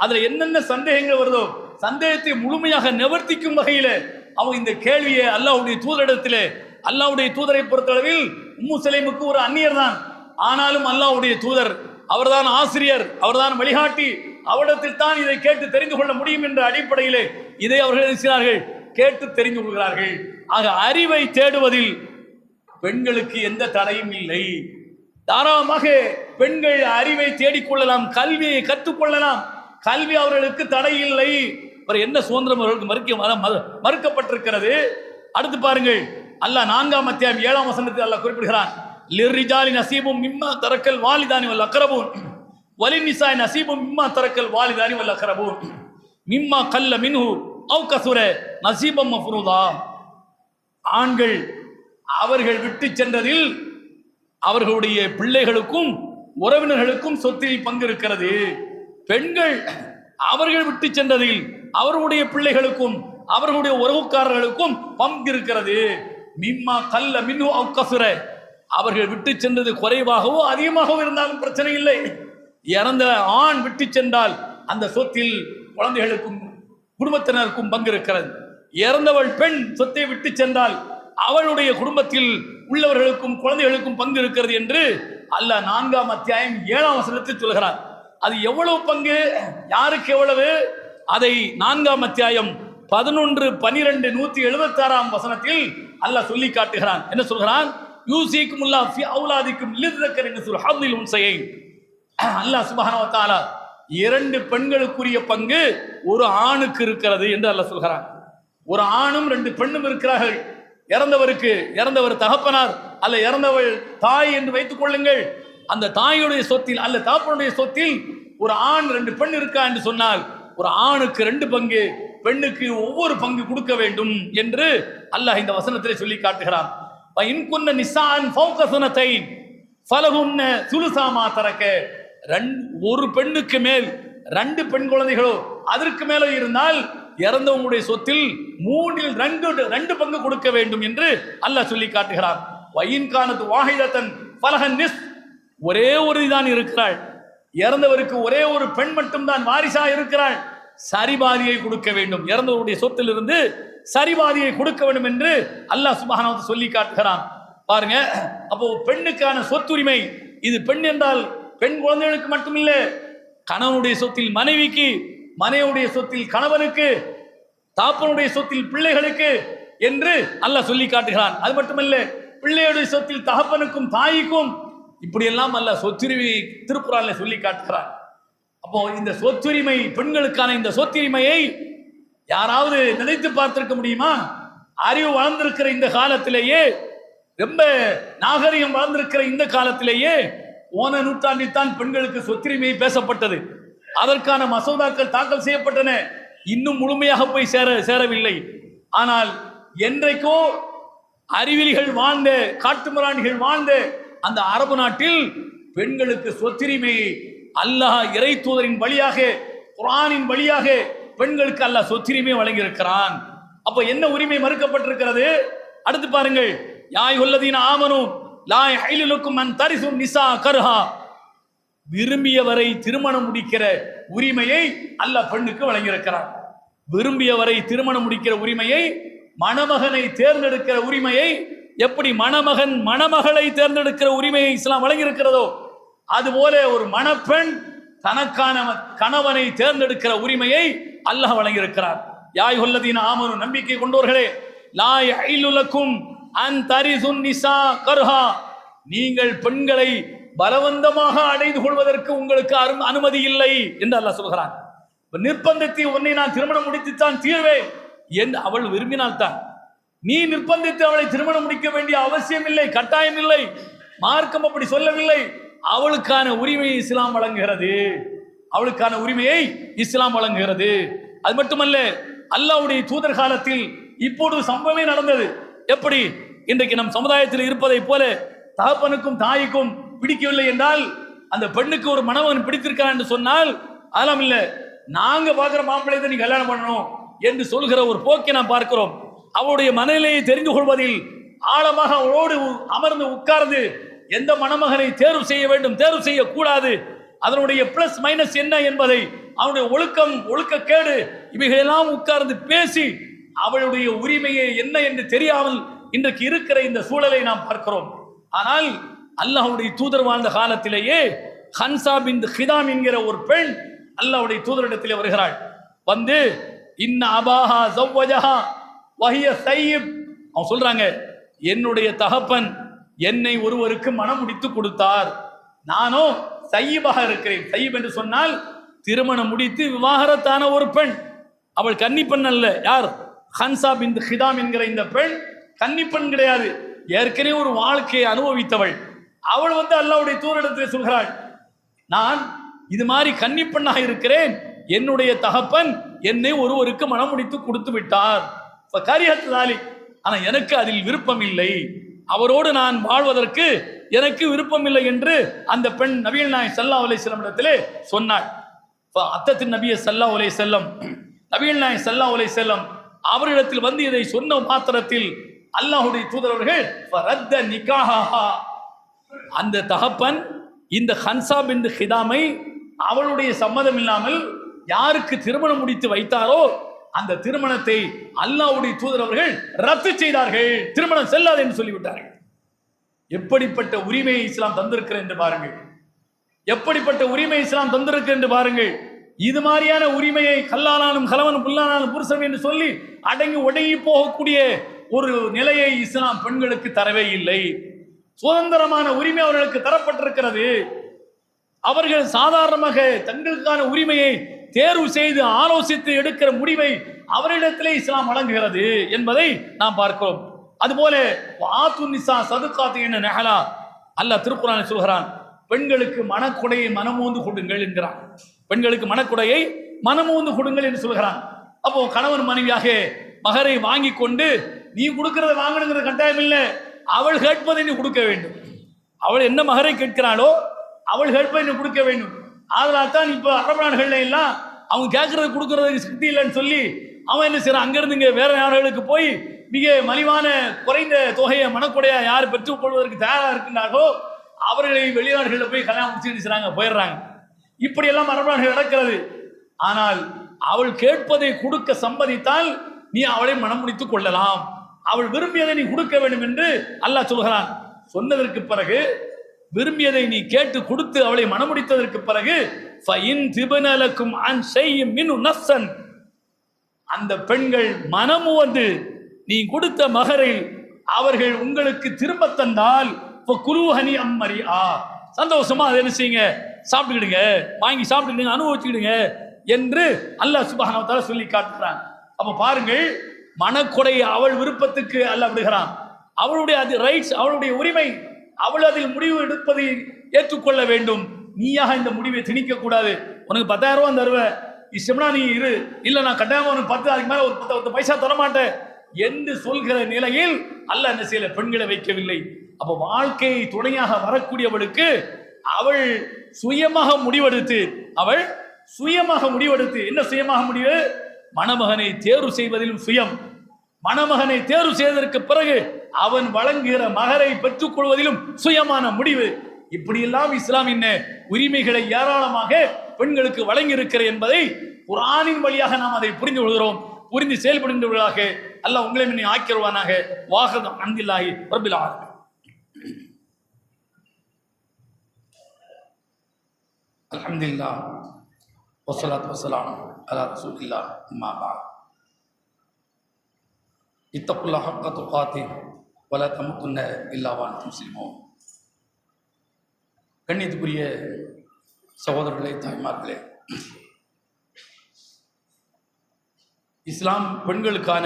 அதுல என்னென்ன சந்தேகங்கள் வருதோ சந்தேகத்தை முழுமையாக நிவர்த்திக்கும் வகையில் அவங்க இந்த கேள்வியை அல்லாஹ்வுடைய தூதரிடத்திலே, அல்லாஹ்வுடைய தூதரை பொறுத்தளவில் உம்மு சுலைமுக்கு ஒரு அந்நியர் தான், ஆனாலும் அல்லாஹ்வுடைய தூதர் அவர்தான் ஆசிரியர், அவர்தான் வழிகாட்டி, அவரிடத்தில் தான் இதை கேட்டு தெரிந்து கொள்ள முடியும் என்ற அடிப்படையிலே இதை அவர்கள் இருக்கிறார்கள், கேட்டு தெரிந்து கொள்கிறார்கள். ஆக அறிவை தேடுவதில் பெண்களுக்கு எந்த தடையும் இல்லை. தாராளமாக பெண்கள் அறிவை தேடிக்கொள்ளலாம், கல்வியை கற்றுக்கொள்ளலாம், கல்வி அவர்களுக்கு தடை இல்லை. என்ன சுதந்திரம் அவர்களுக்கு மறுக்கப்பட்டிருக்கிறது. அடுத்து பாருங்கள், அல்லாஹ் 4ஆம் அத்தியாயம் 7ஆம் வசனத்தில் அல்லாஹ் குறிப்பிடுகிறான், லிர்ரிஜாலி நஸீபும் மிம்மா தரக்கல் வாலிதானி வல் அக்ரபூன் வலின்னிசாஇ நஸீபும் மிம்மா தரக்கல் வாலிதானி வல் அக்ரபூன் மிம்மா கல்ல மின்ஹு அவ் கஸுர நஸீபம் மஃப்ரூதா. ஆண்கள் அவர்கள் விட்டு சென்றதில் அவர்களுடைய பிள்ளைகளுக்கும் உறவினர்களுக்கும் சொத்தில் பங்கு இருக்கிறது. பெண்கள் அவர்கள் விட்டு சென்றதில் அவர்களுடைய பிள்ளைகளுக்கும் அவர்களுடைய உறவுக்காரர்களுக்கும் பங்கு இருக்கிறது. மிம்மா கல்ல மின்னு அவ் கஸுர, அவர்கள் விட்டு சென்றது குறைவாகவோ அதிகமாகவோ இருந்தாலும் பிரச்சனை இல்லை. இறந்த ஆண் விட்டு சென்றால் அந்த சொத்தில் குழந்தைகளுக்கும் குடும்பத்தினருக்கும் பங்கு இருக்கிறது. இறந்தவள் பெண் சொத்தை விட்டு சென்றால் அவளுடைய குடும்பத்தில் உள்ளவர்களுக்கும் குழந்தைகளுக்கும் பங்கு இருக்கிறது என்று அல்லாஹ் 4ஆம் அத்தியாயம் 7ஆம் வசனத்தில் சொல்கிறார். அது எவ்வளவு பங்கு, யாருக்கு எவ்வளவு, அதை 4ஆம் அத்தியாயம் 11, 12, 176ஆம் வசனத்தில் அல்லாஹ் சொல்லி காட்டுகிறான். என்ன சொல்கிறான்? யூசிக்குமுல்லாஹ் ஃபி அவுலாதிக்கும் லிذكر மிஸ்லு ஹவ்லில் உன்சையைன். அல்லாஹ் சுப்ஹானஹு வ தஆலா 2 பெண்களுக்குரிய பங்கு ஒரு ஆணுக்கு இருக்கிறது என்று அல்லாஹ் சொல்கிறான். ஒரு ஆணும் 2 பெண்ணும் இருக்கிறார்கள். இறந்தவர் தகப்பனார் அல்ல இறந்தவள் தாய் என்று வைத்துக் கொள்ளுங்கள். அந்த தாயுடைய சொத்தில் அல்ல தகப்பனுடைய சொத்தில் ஒரு ஆண் 2 பெண் இருக்கா என்று சொன்னால் ஒரு ஆணுக்கு 2 பங்கு, பெண்ணுக்கு ஒவ்வொரு பங்கு கொடுக்க வேண்டும் என்று அல்லாஹ் இந்த வசனத்திலே சொல்லி காட்டுகிறான். இன்குன்ன நிசான் ஃபௌக சுனத்தைன் ஃபலஹுன்ன சுலுஸா மா தரக. ஒரு பெண்ணுக்கு மேல் 2 பெண் குழந்தைகளோ அதற்கு மேலே இருந்தால் இறந்தவங்களுடைய சொத்தில் 3/2 பங்கு கொடுக்க வேண்டும் என்று அல்லாஹ் சொல்லி காட்டுகிறான். வயின்கானது வாஹிதத்தன் ஃபலஹன் நிஸ், ஒரே ஒரு தான் இருக்கிறாள், இறந்தவருக்கு ஒரே ஒரு பெண் மட்டும் தான் வாரிசா இருக்கிறாள், சரிபாதியை கொடுக்க வேண்டும், இறந்தவருடைய சொத்திலிருந்து சரிபாதியை கொடுக்க வேண்டும் என்று அல்லாஹ் சுப்ஹானஹு வ தஆலா சொல்லி காட்டுகிறான். பாருங்க, அப்போ பெண்ணுக்கான சொத்துரிமை இது பெண் என்றால் பெண் குழந்தைகளுக்கு மட்டுமில்ல, கணவனுடைய சொத்தில் மனைவிக்கு, மனைவியுடைய சொத்தில் கணவனுக்கு, தாப்பனுடைய சொத்தில் பிள்ளைகளுக்கு என்று அல்லாஹ் சொல்லி காட்டுகிறான். அது மட்டுமல்ல, பிள்ளையுடைய சொத்தில் தகப்பனுக்கும் தாய்க்கும், இப்படியெல்லாம் அல்லாஹ் சொத்துரிமை திருக்குர்ஆனில் சொல்லி காட்டுகிறான். அப்போ இந்த சொத்துரிமை, பெண்களுக்கான இந்த சொத்துரிமையை யாராவது நினைத்து பார்த்திருக்க முடியுமா? அறிவு வளர்ந்திருக்கிற இந்த காலத்திலேயே, ரொம்ப நாகரிகம் வளர்ந்திருக்கிற இந்த காலத்திலேயே போன நூற்றாண்டில் தான் பெண்களுக்கு சொத்துரிமை பேசப்பட்டது. அதற்கான மசோதாக்கள் தாக்கல் செய்யப்பட்டன, இன்னும் முழுமையாக போய் சேரவில்லை. ஆனால் என்றைக்கோ அறிவிலிகள் வாழ்ந்த, காட்டுமிராண்டிகள் வாழ்ந்த அந்த அரபு நாட்டில் பெண்களுக்கு சொத்துரிமை அல்லாஹ் இறை தூதரின் வழியாக, குர்ஆனின் வழியாக பெண்களுக்கு அல்லாஹ் சொத்துரிமை வழங்கியிருக்கிறான். அப்ப என்ன உரிமை மறுக்கப்பட்டிருக்கிறது? அடுத்து பாருங்கள், யா அய்யுஹல்லதீன ஆமனூ லா யஹில்லு லக்கும் அன் தரிசு நிஸா கர்ஹா. விரும்பியவரை திருமணம் முடிக்கிற உரிமையை அல்லாஹ் பெண்ணுக்கு வழங்கியிருக்கிறான். விரும்பியவரை திருமணம் முடிக்கிற உரிமையை, மணமகனை தேர்ந்தெடுக்கிற உரிமையை, எப்படி மணமகன் மணமகளை தேர்ந்தெடுக்கிற உரிமையை இஸ்லாம் வழங்கியிருக்கிறதோ அதுபோல ஒரு மணப்பெண் தனக்கான கணவனை தேர்ந்தெடுக்கிற உரிமையை அல்லாஹ் வழங்கியிருக்கிறார். யா அய்யுஹல்லதீன ஆமனூ, நம்பிக்கை கொண்டோர்களே, லா யஹில்லு லக்கும் அன் தரிசு நிஸா கர்ஹா, நீங்கள் பெண்களை பலவந்தமாக அடைந்து கொள்வதற்கு உங்களுக்கு அனுமதி இல்லை என்று அல்லாஹ் சொல்கிறான். நிர்பந்தித்து உன்னை நான் திருமணம் முடித்துத்தான் தீர்வேன் என்று அவள் விரும்பினால்தான், நீ நிர்பந்தித்து அவளை திருமணம் முடிக்க வேண்டிய அவசியம் இல்லை, கட்டாயம் இல்லை, மார்க்கம் அப்படி சொல்லவில்லை. அவளுக்கான உரிமையை இஸ்லாம் வழங்குகிறது, அவளுக்கான உரிமையை இஸ்லாம் வழங்குகிறது. அது மட்டுமல்ல, அல்லாஹ்வுடைய தூதர் காலத்தில் இப்போது சம்பவமே நடந்தது. எப்படி இன்றைக்கு நம் சமுதாயத்தில் இருப்பதை போல தகப்பனுக்கும் தாய்க்கும் பிடிக்கவில்லை என்றால் அந்த பெண்ணுக்கு ஒரு மணவன் பிடித்திருக்கான் என்று சொன்னால் அதெல்லாம் இல்லை, நாங்க பார்க்கிற மாப்பிள்ளை தான் நீ கல்யாணம் பண்ணணும் என்று சொல்கிற ஒரு போக்கை நாம் பார்க்கிறோம். அவருடைய மனநிலையை தெரிந்து கொள்வதில் ஆழமாக அவளோடு அமர்ந்து உட்கார்ந்து எந்த மணமகனை தேர்வு செய்ய வேண்டும், தேர்வு செய்யக்கூடாது, அதனுடைய பிளஸ் மைனஸ் என்ன என்பதை, அவனுடைய ஒழுக்கக்கேடு இவைகளெல்லாம் உட்கார்ந்து பேசி அவளுடைய உரிமையை என்ன என்று தெரியாமல் இன்றைக்கு இருக்கிற இந்த சூழலை நாம் பார்க்கிறோம். ஆனால் அல்லாஹ்வுடைய தூதர் வாழ்ந்த காலத்திலேயே ஹன்சா பின் ஹிதாம் என்கிற ஒரு பெண் அல்லாஹ்வுடைய தூதரிடத்திலே வருகிறாள். வந்து இன்ன அபாஹா ஜவ்வஜஹா வஹிய ஸய்யிப், அவங்க சொல்றாங்க, என்னுடைய தகப்பன் என்னை ஒருவருக்கு மனம் முடித்து கொடுத்தார், நானோ சய்யிபாக இருக்கிறேன். சய்யிப் என்று சொன்னால் திருமணம் முடித்து விவாகரத்தான ஒரு பெண், அவள் கன்னிப்பெண் அல்ல. யார்? ஹன்சா பின் ஹிதாம் என்கிற இந்த பெண் கன்னிப்பெண் கிடையாது, ஏற்கனவே ஒரு வாழ்க்கையை அனுபவித்தவள். அவள் வந்து அல்லாஹ்வுடைய தூதரிடத்தில் சொல்கிறாள், நான் இது மாதிரி கன்னிப்பெண்ணாக இருக்கிறேன், என்னுடைய தகப்பன் என்னை ஒருவருக்கு மனம் முடித்து கொடுத்து விட்டார், ஆனா எனக்கு அதில் விருப்பம் இல்லை, அவரோடு நான் வாழ்வதற்கு எனக்கு விருப்பம் இல்லை என்று அந்த பெண் நபிகள் நாயகம் ஸல்லல்லாஹு அலைஹி வஸல்லம் இடத்திலே சொன்னாள். அத்தத்தின் நபிய ஸல்லல்லாஹு அலைஹி வஸல்லம், நபிகள் நாயகம் ஸல்லல்லாஹு அலைஹி வஸல்லம் அவரிடத்தில் வந்து இதை சொன்ன மாத்திரத்தில் அல்லாஹ்வுடைய தூதர் அவர்கள் ஃபரத்த நிகாஹா, அந்த தகப்பன் இந்த ஹன்சா பின் ஹிதாமை அவளுடைய சம்மதம் இல்லாமல் யாருக்கு திருமணம் முடித்து வைத்தாரோ அந்த திருமணத்தை அல்லாஹ்வுடைய தூதர் அவர்கள் ரத்து செய்தார்கள், திருமணம் செல்லாது என்று சொல்லிவிட்டார்கள். எப்படிப்பட்ட உரிமையை இஸ்லாம் தந்திருக்கிறது என்று பாருங்கள், எப்படிப்பட்ட உரிமை இஸ்லாம் தந்திருக்கிறது என்று பாருங்கள். இது மாதிரியான உரிமையை கல்லானாலும் கலவன் புல்லானாலும் புருஷன் என்று சொல்லி அடங்கி ஒடுங்கி போகக்கூடிய ஒரு நிலையை இஸ்லாம் பெண்களுக்கு தரவே இல்லை. சுதந்திரமான உரிமை அவர்களுக்கு தரப்பட்டிருக்கிறது. அவர்கள் சாதாரணமாக தங்களுக்கான உரிமையை தேர்வு செய்து ஆலோசித்து எடுக்கிற முடிவை அவரிடத்திலே இஸ்லாம் வழங்குகிறது என்பதை நாம் பார்க்கிறோம். அதுபோல ஆத்து நிசா சதுகாத்து என்ன நஹலா, அல்லாஹ் திருக்குர்ஆனில் சொல்கிறான், பெண்களுக்கு மனக்குடையை மனமோந்து கொடுங்கள் என்கிறான். பெண்களுக்கு மனக்குடையை மனமோந்து கொடுங்கள் என்று சொல்கிறான். அப்போ கணவன் மனைவியாக மகரை வாங்கி கொண்டு நீ கொடுக்கிறத வாங்கணுங்கிற கட்டாயம் இல்லை, அவள் கேட்பதை நீ கொடுக்க வேண்டும். அவள் என்ன மகரை கேட்கிறாளோ அவள் கேட்பதை நீ கொடுக்க வேண்டும். அதனால தான் இப்போ அரபு நாடுகள்ல எல்லாம் அவங்க கேட்கறது கொடுக்கறதுக்கு சக்தி இல்லைன்னு சொல்லி அவன் என்ன செய்யறான், அங்கிருந்து இங்கே வேற நாடுகளுக்கு போய் மிக மலிவான குறைந்த தொகையை மனக்குடையா யார் பெற்றுக் கொள்வதற்கு தயாராக இருக்கின்றார்களோ அவர்களை வெளிநாடுகளில் போய் கல்யாணம் முடிச்சு போயிடுறாங்க. இப்படியெல்லாம் அரபு நாடுகள் நடக்கிறது. ஆனால் அவள் கேட்பதை கொடுக்க சம்மதித்தால் நீ அவளை மனம் முடித்துக் கொள்ளலாம், அவள் விரும்பியதை நீ கொடுக்க வேண்டும் என்று அல்லாஹ் சொல்கிறான். சொன்னதற்கு பிறகு விரும்பியதை நீ கேட்டு கொடுத்து அவளை மனமுடித்ததற்கு பிறகு அந்த பெண்கள் மனமு வந்து நீ கொடுத்த மகரை அவர்கள் உங்களுக்கு திரும்ப தந்தால் சந்தோஷமா அதை என்ன செய்யுங்க, சாப்பிட்டுக்கிடுங்க, வாங்கி சாப்பிட்டுக்கிடுங்க, அனுபவிச்சுக்கிடுங்க என்று அல்லாஹ் சுப்ஹானஹு வ தஆலா சொல்லி காட்டுறான். அப்ப பாருங்கள், மனக்கொடை அவள் விருப்பத்துக்கு அல்லாஹ் விடுகிறான். அவளுடைய அது ரைட்ஸ், அவளுடைய உரிமை, அவள் அதில் முடிவு எடுப்பதை ஏற்றுக்கொள்ள வேண்டும். நீயாக இந்த முடிவை திணிக்க கூடாது. உனக்கு 10,000 ரூபாய் தருவேன், இஷ்டம்னா நீ இரு, இல்ல நான் கட்டாயமா உனக்கு 10 அதுக்கு மேல ஒரு 10 பைசா தரமாட்டேன் என்று சொல்கிற நிலையில் அல்லாஹ் என்ன செய்யல, பெண்களை வைக்கவில்லை. அப்ப வாழ்க்கையை துணையாக வரக்கூடியவளுக்கு அவள் சுயமாக முடிவெடுத்து என்ன சுயமாக முடிவு, மணமகனை தேர்வு செய்வதிலும் சுயம், மணமகனை தேர்வு செய்ததற்கு பிறகு அவன் வழங்குகிற மகரை பெற்றுக் கொள்வதிலும் சுயமான முடிவு. இப்படியெல்லாம் இஸ்லாம் என்ன உரிமைகளை ஏராளமாக பெண்களுக்கு வழங்கி இருக்கிற என்பதை குர்ஆனின் வழியாக நாம் அதை புரிந்து கொள்கிறோம். புரிந்து செயல்படுகின்றவர்களாக அல்லாஹ் உங்களை முன்னே ஆக்கிடுவானாக. வாஹது அல்ஹம்துலில்லாஹி ரப்பில் ஆலமீன். அல்ஹம்துலில்லாஹ் வஸ்ஸலாத்து வஸ்ஸலாமு அலா ரசூலில்லாஹ் அம்மா பஅத். இத்தகுல்லாஹ் ஹக்க துகாத்திஹ் வலா தமுத்துன்ன இல்லா வஅன்தும் முஸ்லிமூன். கண்ணியத்துக்குரிய சகோதரர்களே, தாய்மார்களே, இஸ்லாம் பெண்களுக்கான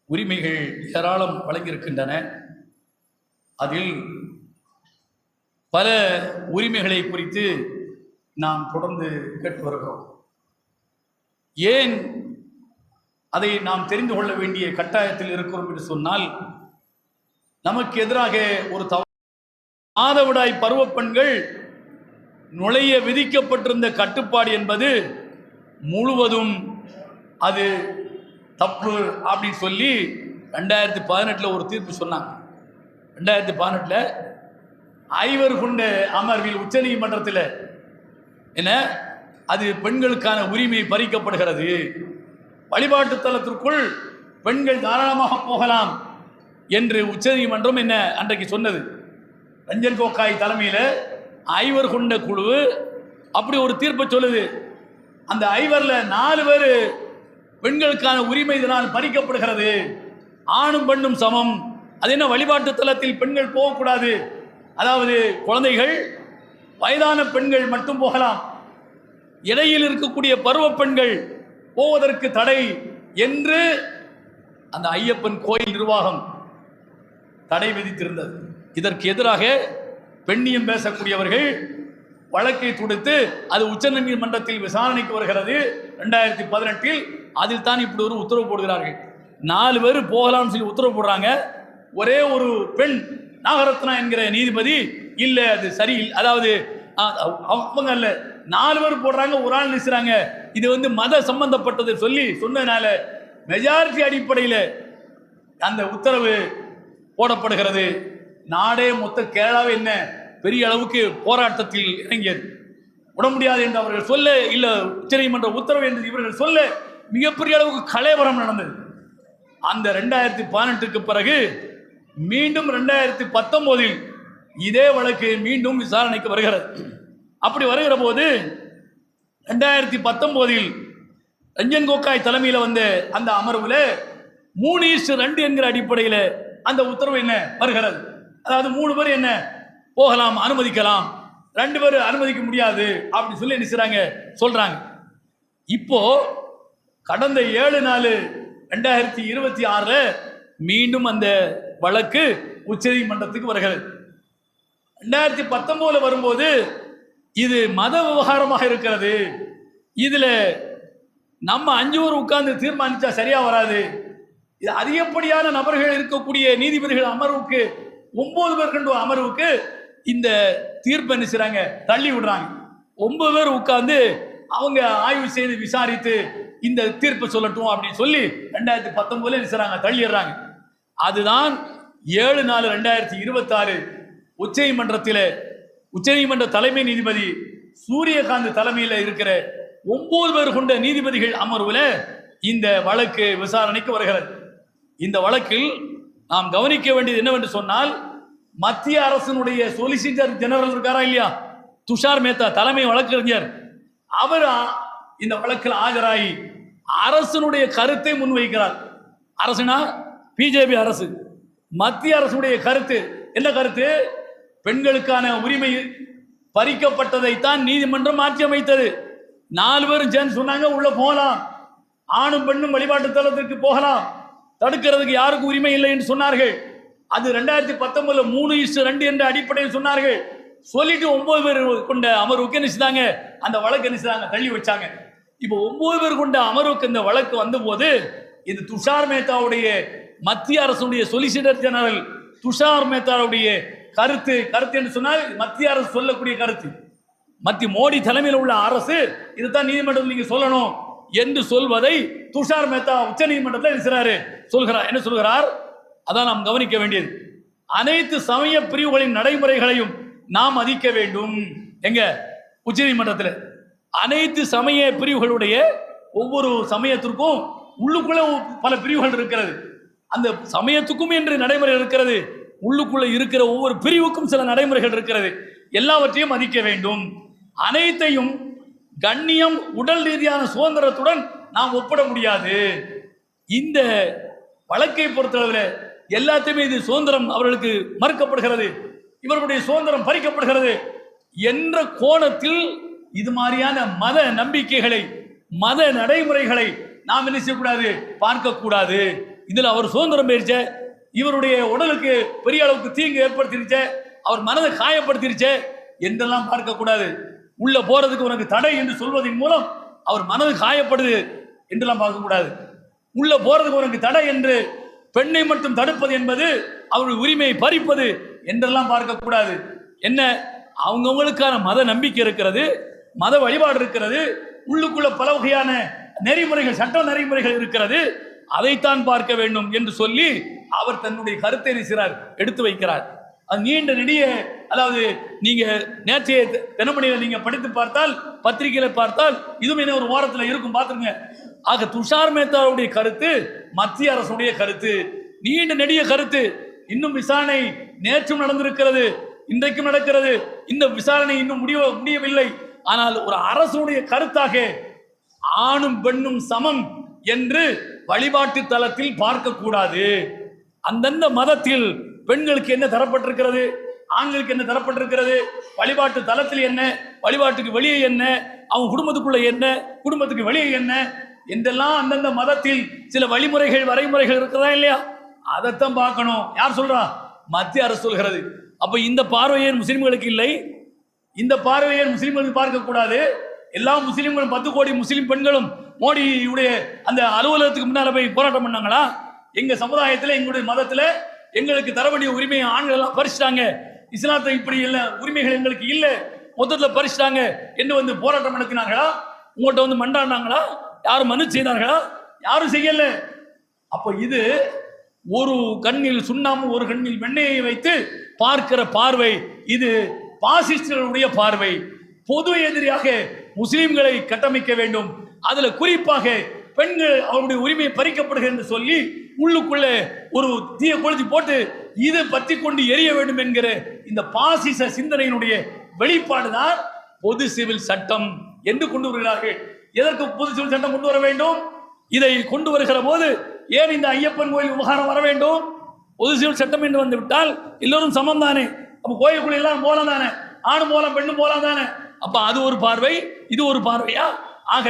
உரிமைகள் ஏராளம் வழங்கியிருக்கின்றன. அதில் பல உரிமைகளை குறித்து நாம் தொடர்ந்து கேட்டு வருகிறோம். ஏன் அதை நாம் தெரிந்து கொள்ள வேண்டிய கட்டாயத்தில் இருக்கிறோம் என்று சொன்னால், நமக்கு எதிராக ஒரு மாதவிடாய் பருவ பெண்கள் நுழைய விதிக்கப்பட்டிருந்த கட்டுப்பாடு என்பது முழுவதும் அது தப்பு அப்படின்னு சொல்லி 2018 ஒரு தீர்ப்பு சொன்னாங்க. 2018 ஐவர் கொண்ட அமர்வில் உச்ச நீதிமன்றத்தில் என்ன, அது பெண்களுக்கான உரிமை பறிக்கப்படுகிறது, வழிபாட்டு தலத்திற்குள் பெண்கள் தாராளமாக போகலாம் என்று உச்ச நீதிமன்றம் என்ன அன்றைக்கு சொன்னது. ரஞ்சன் கோகாய் தலைமையில் ஐவர் கொண்ட குழு அப்படி ஒரு தீர்ப்பை சொல்லுது. அந்த ஐவரில் 4 பேர் பெண்களுக்கான உரிமை இதனால் பறிக்கப்படுகிறது, ஆணும் பெண்ணும் சமம், அது என்ன வழிபாட்டு தலத்தில் பெண்கள் போகக்கூடாது, அதாவது குழந்தைகள் வயதான பெண்கள் மட்டும் போகலாம், இடையில் இருக்கக்கூடிய பருவ பெண்கள் போவதற்கு தடை என்று அந்த ஐயப்பன் கோயில் நிர்வாகம் தடை விதித்திருந்தது. இதற்கு எதிராக பெண்ணியம் பேசக்கூடியவர்கள் வழக்கை தொடுத்து அது உச்ச நீதிமன்றத்தில் விசாரணைக்கு வருகிறது 2018. அதில் தான் இப்படி ஒரு உத்தரவு போடுகிறார்கள். 4 பேர் போகலாம்னு சொல்லி உத்தரவு போடுறாங்க. ஒரே ஒரு பெண் நாகரத்னா என்கிற நீதிபதி இல்லை, அது சரியில்லை, அதாவது அவங்க அல்ல, 4 பேர் போடுறாங்க, ஒரு ஆள் நிறுத்துறாங்க, இது மத சம்பந்தப்பட்டது சொல்லி சொன்னதுனால மெஜாரிட்டி அடிப்படையில் அந்த உத்தரவு போடப்படுகிறது. நாடே மொத்த கேரளாவே என்ன பெரிய அளவுக்கு போராட்டத்தில் இறங்கியது. விட முடியாது என்று அவர்கள் சொல்ல, இல்லை உச்சநீதிமன்ற உத்தரவு என்று இவர்கள் சொல்ல மிகப்பெரிய அளவுக்கு கலவரம் நடந்தது. அந்த 2018க்கு பிறகு மீண்டும் 2019 இதே வழக்கு மீண்டும் விசாரணைக்கு வருகிறது. அப்படி வருகிற போது 2019 ரஞ்சன் கோகாய் தலைமையில் வந்த அந்த அமர்வில் 3:2 என்கிற அடிப்படையில் அந்த உத்தரவு என்ன வருகிறது. அதாவது 3 பேர் என்ன போகலாம், அனுமதிக்கலாம், 2 பேர் அனுமதிக்க முடியாது அப்படி சொல்லி என்ன சொல்றாங்க. இப்போ கடந்த 7/4/2026 மீண்டும் அந்த வழக்கு உச்ச நீதிமன்றத்துக்கு வருகிறது. 2019 வரும்போது இது மத விவகாரமாக இருக்கிறது, இதுல நம்ம 5 பேர் உட்கார்ந்து தீர்மானிச்சா சரியா வராது, இது அதிகப்படியான நபர்கள் இருக்கக்கூடிய நீதிபதிகள் அமர்வுக்கு 9 பேர் கொண்ட அமர்வுக்கு இந்த தீர்ப்பு என்ன செய்றாங்க, தள்ளி விடுறாங்க. 9 பேர் உட்கார்ந்து அவங்க ஆய்வு செய்து விசாரித்து இந்த தீர்ப்பு சொல்லட்டும் அப்படின்னு சொல்லி 2019 என்ன செய்றாங்க, தள்ளிடுறாங்க. அதுதான் 7/4/2026 உச்சநீதிமன்ற தலைமை நீதிபதி சூரியகாந்த் தலைமையில் இருக்கிற 9 பேர் கொண்ட நீதிபதிகள் அமர்வில் இந்த வழக்கு விசாரணைக்கு வருகிறது. இந்த வழக்கில் நாம் கவனிக்க வேண்டியது என்னவென்று சொன்னால், மத்திய அரசினுடைய சொலிசிட்டர் ஜெனரல் இருக்காரா இல்லையா, துஷார் மேத்தா தலைமை வழக்கறிஞர், அவர் இந்த வழக்கில் ஆஜராகி அரசனுடைய கருத்தை முன்வைக்கிறார். அரசுனா பிஜேபி அரசு. மத்திய அரசுடைய கருத்து என்ன கருத்து? பெண்களுக்கான உரிமை பறிக்கப்பட்டதைத்தான் நீதிமன்றம் மாற்றி அமைத்தது. 4 பேரும் சேர்ந்து சொன்னாங்க உள்ள போகலாம், ஆணும் பெண்ணும் வழிபாட்டு தலத்திற்கு போகலாம், தடுக்கிறதுக்கு யாருக்கும் உரிமை இல்லை என்று சொன்னார்கள். அது 2019 3:2 என்ற அடிப்படையில் சொன்னார்கள். சொல்லிட்டு 9 பேர் கொண்ட அமர்வுக்கு என்ன செய்தாங்க, அந்த வழக்கு என்ன செய்தாங்க, தள்ளி வச்சாங்க. இப்போ 9 பேர் கொண்ட அமர்வுக்கு இந்த வழக்கு வந்த போது இது துஷார் மேத்தாவுடைய மத்திய அரசுடைய சொலிசிட்டர் ஜெனரல் துஷார் மேத்தாவுடைய கருத்து என்று சொன்னால் மத்திய அரசு சொல்லக்கூடிய கருத்து. மத்திய மோடி தலைமையில் உள்ள அரசு இதுதான் நீதிமன்றத்தில் நீங்க சொல்லணும் என்று சொல்வதை துஷார் மேத்தா உச்ச நீதிமன்றத்தில் சொல்கிறார். என்ன சொல்கிறார்? அதான் நாம் கவனிக்க வேண்டியது. அனைத்து சமய பிரிவுகளின் நடைமுறைகளையும் நாம் மதிக்க வேண்டும். எங்க உச்ச நீதிமன்றத்தில் அனைத்து சமய பிரிவுகளுடைய ஒவ்வொரு சமயத்திற்கும் உள்ளுக்குள்ள பல பிரிவுகள் இருக்கிறது. அந்த சமயத்துக்கும் என்று நடைமுறை இருக்கிறது, உள்ளுக்குள்ள இருக்கிற ஒவ்வொரு பிரிவுக்கும் சில நடைமுறைகள் இருக்கிறது. எல்லாவற்றையும் மதிக்க வேண்டும். அனைத்தையும் கண்ணியம் உடல் ரீதியான சுதந்திரத்துடன் நாம் ஒப்பிட முடியாது. இந்த வழக்கை பொறுத்தளவில் எல்லாத்தையுமே இது சுதந்திரம் அவர்களுக்கு மறுக்கப்படுகிறது, இவர்களுடைய சுதந்திரம் பறிக்கப்படுகிறது என்ற கோணத்தில் இது மாதிரியான மத நம்பிக்கைகளை மத நடைமுறைகளை நாம் என்ன செய்யக்கூடாது, பார்க்கக்கூடாது. இதில் அவர் சுதந்திரம் போயிருச்ச, இவருடைய உடலுக்கு பெரிய அளவுக்கு தீங்கு ஏற்படுத்திருச்ச, அவர் மனதை காயப்படுத்திருச்ச என்றெல்லாம் பார்க்கக்கூடாது. உள்ள போறதுக்கு உனக்கு தடை என்று சொல்வதன் மூலம் அவர் மனது காயப்படுது என்றெல்லாம் பார்க்கக்கூடாது. உள்ள போறதுக்கு உனக்கு தடை என்று பெண்ணை மட்டும் தடுப்பது என்பது அவருடைய உரிமையை பறிப்பது என்றெல்லாம் பார்க்கக்கூடாது. என்ன, அவங்கவுங்களுக்கான மத நம்பிக்கை இருக்கிறது, மத வழிபாடு இருக்கிறது, உள்ளுக்குள்ள பல வகையான நெறிமுறைகள், சட்ட நெறிமுறைகள் இருக்கிறது, அதைத்தான் பார்க்க வேண்டும் என்று சொல்லி அவர் தன்னுடைய கருத்தை நினைக்கிறார், எடுத்து வைக்கிறார். அது நீண்ட நெடிய, அதாவது நீங்க நேற்றைய தினமணியில் நீங்க படித்து பார்த்தால், பத்திரிகையில பார்த்தால் இதுவும் என்ன ஒரு வாரத்தில் இருக்கும், பார்த்துருங்க. ஆக துஷார் மேத்தாவுடைய கருத்து மத்திய அரசுடைய கருத்து, நீண்ட நெடிய கருத்து. இன்னும் விசாரணை நேற்றும் நடந்திருக்கிறது, இன்றைக்கும் நடக்கிறது. இந்த விசாரணை இன்னும் முடியவில்லை. ஆனால் ஒரு அரசுடைய கருத்தாக ஆணும் பெண்ணும் சமம் என்று வழிபாட்டு தளத்தில் பார்க்க கூடாது. அந்தந்த மதத்தில் பெண்களுக்கு என்ன தரப்பட்டிருக்கிறது, ஆண்களுக்கு என்ன தரப்பட்டிருக்கிறது, வழிபாட்டு தளத்தில் என்ன, வழிபாட்டுக்கு வெளியே என்ன, அவங்க குடும்பத்துக்குள்ள என்ன, குடும்பத்துக்கு வெளியே என்ன என்றெல்லாம் அந்தந்த மதத்தில் சில வழிமுறைகள் வரைமுறைகள் இருக்கிறதா இல்லையா, அதைத்தான் பார்க்கணும். யார் சொல்றா? மத்திய அரசு சொல்கிறது. அப்ப இந்த பார்வையே முஸ்லிம்களுக்கு இல்லை, இந்த பார்வையை முஸ்லிம்களுக்கு பார்க்க கூடாது. எல்லா முஸ்லிம்களும் 10 கோடி முஸ்லிம் பெண்களும் மோடியுடைய அந்த அலுவலகத்துக்கு முன்னால போய் போராட்டம் பண்ணாங்களா? எங்க சமுதாயத்தில், எங்களுடைய மதத்தில் எங்களுக்கு தர வேண்டிய உரிமையை ஆண்கள் எல்லாம் பறிச்சிட்டாங்க, இஸ்லாத்தை இப்படி இல்லை, உரிமைகள் எங்களுக்கு இல்லை, மொத்தத்தில் பறிச்சிட்டாங்க என்று வந்து போராட்டம் நடத்தினார்களா? உங்கள்கிட்ட வந்து மண்டாடினாங்களா? யாரும் மனு செய்தார்களா? யாரும் செய்யல. அப்போ இது ஒரு கண்ணில் சுண்ணாம்பு ஒரு கண்ணில் வெண்ணையை வைத்து பார்க்கிற பார்வை, இது பாசிஸ்டுகளுடைய பார்வை. பொது எதிரியாக முஸ்லிம்களை கட்டமைக்க வேண்டும், அதுல குறிப்பாக பெண்கள் அவருடைய உரிமை பறிக்கப்படுகிறது என்று சொல்லி உள்ளுக்குள்ள ஒரு தீய கொளுத்தி போட்டு இது பற்றி கொண்டு எரிய வேண்டும் என்கிற இந்த பாசிச சிந்தனையினுடைய வெளிப்பாடுதான் பொது சிவில் சட்டம் என்று கொண்டு வருகிறார்கள். எதற்கு பொது சிவில் சட்டம் கொண்டு வர வேண்டும்? இதை கொண்டு வருகிற போது ஏன் இந்த ஐயப்பன் கோயில் விவகாரம் வர வேண்டும்? பொது சிவில் சட்டம் என்று வந்து விட்டால் எல்லோரும் சமம் தானே, அப்ப கோயிலுக்குள்ள எல்லாம் போலாம் தானே, ஆணும் போலாம் பெண்ணும் போலாம் தானே. அப்ப அது ஒரு பார்வை, இது ஒரு பார்வையா? ஆக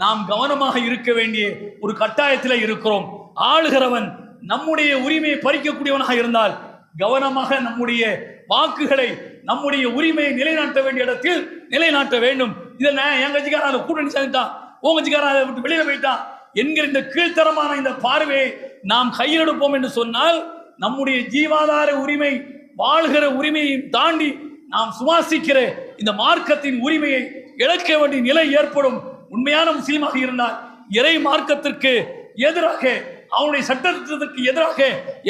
நாம் கவனமாக இருக்க வேண்டிய ஒரு கட்டாயத்தில் இருக்கிறோம். ஆளுகிறவன் நம்முடைய உரிமையை பறிக்கக்கூடியவனாக இருந்தால் கவனமாக நம்முடைய வாக்குகளை, நம்முடைய உரிமையை நிலைநாட்ட வேண்டிய இடத்தில் நிலைநாட்ட வேண்டும். இதை என் கட்சிக்கார கூட்டணி சேர்ந்துட்டான், உங்க கட்சிக்கார விட்டு வெளியில போயிட்டான் என்கிற இந்த கீழ்த்தரமான இந்த பார்வையை நாம் கையில் எடுப்போம் என்று சொன்னால் நம்முடைய ஜீவாதார உரிமை, வாழ்கிற உரிமையை தாண்டி நாம் சுவாசிக்கிற இந்த மார்க்கத்தின் உரிமையை இழக்க வேண்டிய நிலை ஏற்படும். உண்மையான முஸ்லீமாக இருந்தால் இறை மார்க்கத்திற்கு எதிராக, அவனுடைய சட்டத்திற்கு எதிராக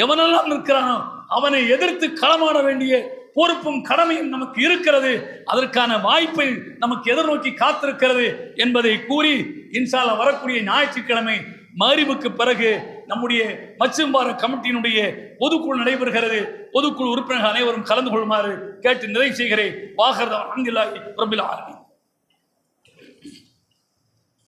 எவனெல்லாம் நிற்கிறானோ அவனை எதிர்த்து களமாட வேண்டிய பொறுப்பும் கடமையும் நமக்கு இருக்கிறது. அதற்கான வாய்ப்பை நமக்கு எதிர்நோக்கி காத்திருக்கிறது என்பதை கூறி, இன்ஷா அல்லாஹ் வரக்கூடிய ஞாயிற்றுக்கிழமை மக்ரிபுக்கு பிறகு நம்முடைய மச்சும்பார கமிட்டியினுடைய பொதுக்குழு நடைபெறுகிறது. பொதுக்குழு உறுப்பினர்கள் அனைவரும் கலந்து கொள்ளுமாறு கேட்டு நிறைவு செய்கிறேன். வாஹர் அல்ஹம்துலில்லாஹி ரப்பில் ஆலமீன்.